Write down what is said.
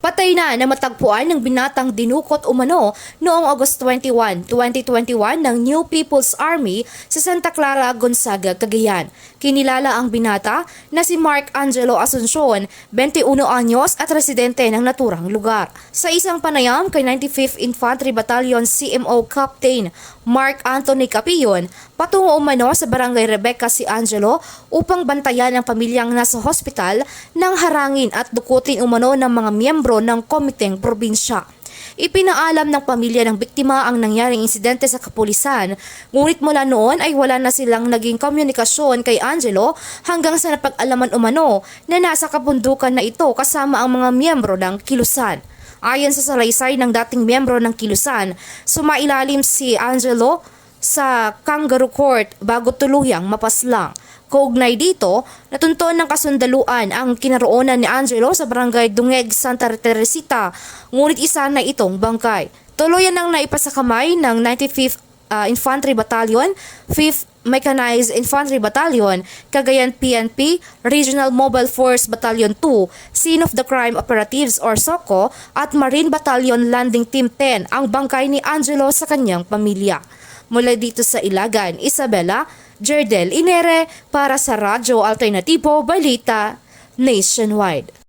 Patay na matagpuan ng binatang dinukot umano noong August 21, 2021 ng New People's Army sa Santa Clara, Gonzaga, Cagayan. Kinilala ang binata na si Mark Angelo Asuncion, 21 anyos at residente ng naturang lugar. Sa isang panayam kay 95th Infantry Battalion CMO Captain Mark Anthony Capillon, patungo umano sa Barangay Rebecca si Angelo upang bantayan ang pamilyang nasa hospital nang harangin at dukutin umano ng mga miyembro ng komiteng probinsya. Ipinaalam ng pamilya ng biktima ang nangyaring insidente sa kapulisan, ngunit mula noon ay wala na silang naging komunikasyon kay Angelo hanggang sa napag-alaman umano na nasa kabundukan na ito kasama ang mga miyembro ng kilusan. Ayon sa salaysay ng dating miyembro ng kilusan, sumailalim si Angelo sa Kangaroo Court bago tuluyang mapaslang. Kaugnay dito, natunton ng kasundaluan ang kinaroonan ni Angelo sa Barangay Dungeg, Santa Teresita, ngunit isa na itong bangkay. Tuluyan nang naipasakamay ng 95th Infantry Battalion, 5th Mechanized Infantry Battalion, Cagayan PNP, Regional Mobile Force Battalion 2, Scene of the Crime Operatives or SOCO at Marine Battalion Landing Team 10 ang bangkay ni Angelo sa kanyang pamilya. Mula dito sa Ilagan, Isabela, Jerdel Inere para sa Radyo Alternatibo Balita Nationwide.